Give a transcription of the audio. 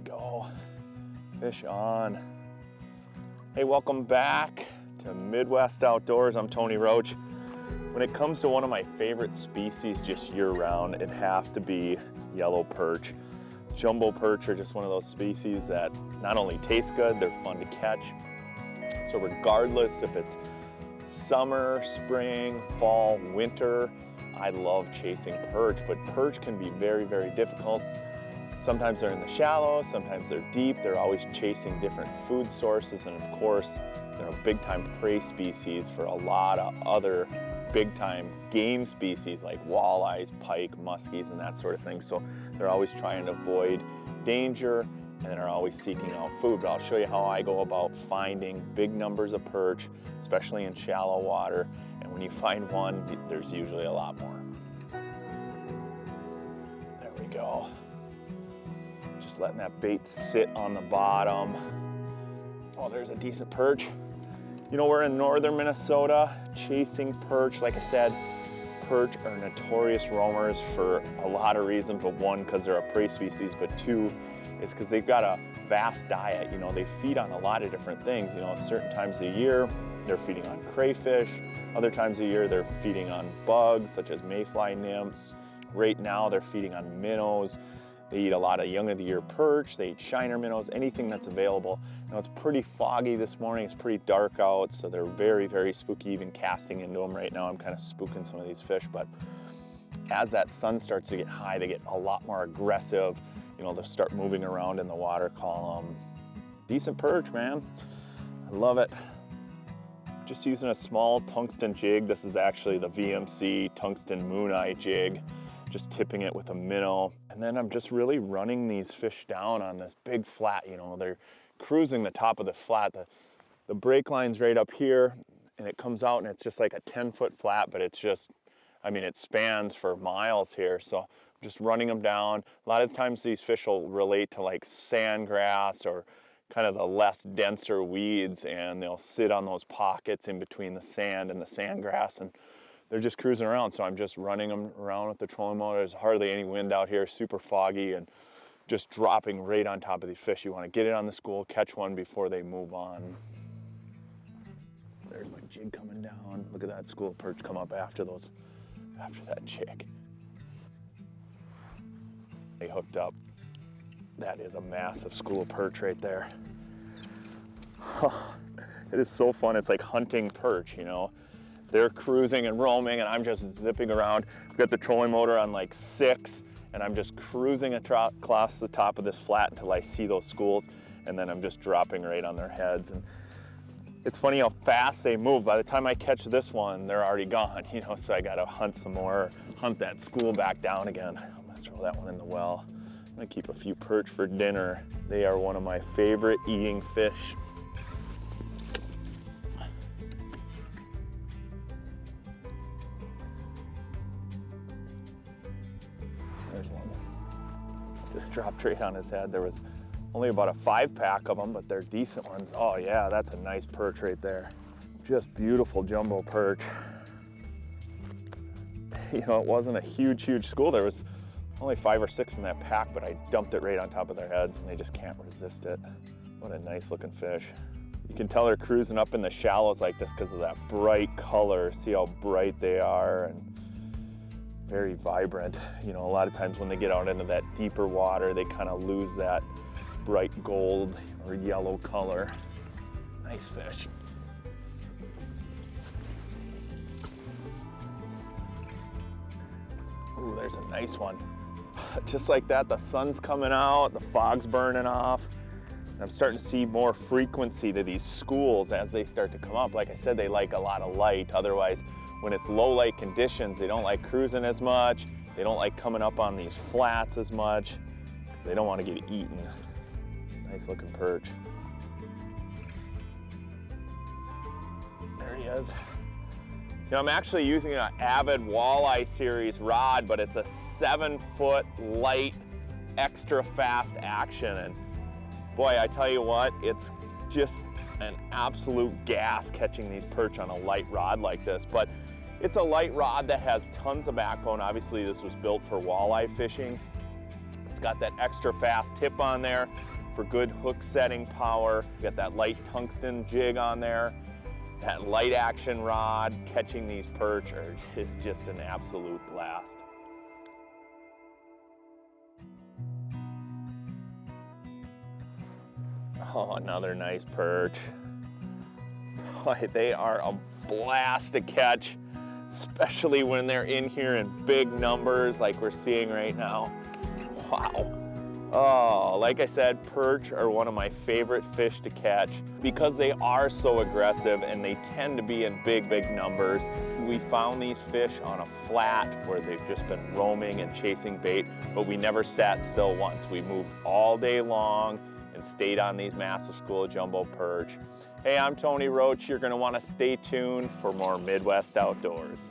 go. Fish on. Hey, welcome back to Midwest Outdoors. I'm Tony Roach. When it comes to one of my favorite species just year-round, it'd have to be yellow perch. Jumbo perch are just one of those species that not only taste good, they're fun to catch. So regardless if it's summer, spring, fall, winter, I love chasing perch, but perch can be very, very difficult. Sometimes they're in the shallow, sometimes they're deep. They're always chasing different food sources, and of course, they're a big-time prey species for a lot of other big-time game species like walleyes, pike, muskies, and that sort of thing. So they're always trying to avoid danger, and they're always seeking out food. But I'll show you how I go about finding big numbers of perch, especially in shallow water. And when you find one, there's usually a lot more. There we go. Just letting that bait sit on the bottom. Oh, there's a decent perch. You know, we're in northern Minnesota chasing perch. Like I said, perch are notorious roamers for a lot of reasons, but one, because they're a prey species, but two, is because they've got a vast diet. You know, they feed on a lot of different things. You know, certain times of the year, they're feeding on crayfish. Other times of the year, they're feeding on bugs, such as mayfly nymphs. Right now, they're feeding on minnows. They eat a lot of young of the year perch, they eat shiner minnows, anything that's available. You know, it's pretty foggy this morning, it's pretty dark out, so they're very, very spooky, even casting into them right now. I'm kind of spooking some of these fish, but as that sun starts to get high, they get a lot more aggressive. You know, they'll start moving around in the water column. Decent perch, man. I love it. Just using a small tungsten jig. This is actually the VMC tungsten moon eye jig. Just tipping it with a minnow. And then I'm just really running these fish down on this big flat. You know, they're cruising the top of the flat. The break line's right up here, and it comes out and it's just like a 10-foot flat, but it's just, I mean, it spans for miles here. So I'm just running them down. A lot of times these fish will relate to like sandgrass or kind of the less denser weeds, and they'll sit on those pockets in between the sand and the sandgrass, and they're just cruising around. So I'm just running them around with the trolling motor. There's hardly any wind out here, super foggy, and just dropping right on top of these fish. You want to get it on the school, catch one before they move on. There's my jig coming down. Look at that school perch come up after that jig. They hooked up. That is a massive school of perch right there. It is so fun. It's like hunting perch, you know. They're cruising and roaming, and I'm just zipping around. I've got the trolling motor on like 6, and I'm just cruising across the top of this flat until I see those schools, and then I'm just dropping right on their heads. And it's funny how fast they move. By the time I catch this one, they're already gone, you know, so I gotta hunt some more, hunt that school back down again. I'm gonna throw that one in the well. I'm gonna keep a few perch for dinner. They are one of my favorite eating fish. There's one. Just dropped right on his head. There was only about a 5-pack of them, but they're decent ones. Oh yeah, that's a nice perch right there. Just beautiful jumbo perch. You know, it wasn't a huge school. There was only 5 or 6 in that pack, but I dumped it right on top of their heads, and they just can't resist it. What a nice looking fish. You can tell they're cruising up in the shallows like this because of that bright color. See how bright they are, and very vibrant. You know, a lot of times when they get out into that deeper water, they kind of lose that bright gold or yellow color. Nice fish. Ooh, there's a nice one. Just like that, the sun's coming out, the fog's burning off. And I'm starting to see more frequency to these schools as they start to come up. Like I said, they like a lot of light. Otherwise, when it's low light conditions, they don't like cruising as much. They don't like coming up on these flats as much because they don't want to get eaten. Nice looking perch. There he is. You know, I'm actually using an Avid Walleye Series rod, but it's a 7-foot light, extra fast action. And boy, I tell you what, it's just an absolute gas catching these perch on a light rod like this. But it's a light rod that has tons of backbone. Obviously, this was built for walleye fishing. It's got that extra fast tip on there for good hook setting power. Got that light tungsten jig on there. That light action rod. Catching these perch is just an absolute blast. Oh, another nice perch. Boy, they are a blast to catch, especially when they're in here in big numbers like we're seeing right now. Wow. Oh, like I said, perch are one of my favorite fish to catch because they are so aggressive and they tend to be in big numbers. We found these fish on a flat where they've just been roaming and chasing bait, but we never sat still once. We moved all day long and stayed on these massive school jumbo perch. Hey, I'm Tony Roach. You're going to want to stay tuned for more Midwest Outdoors.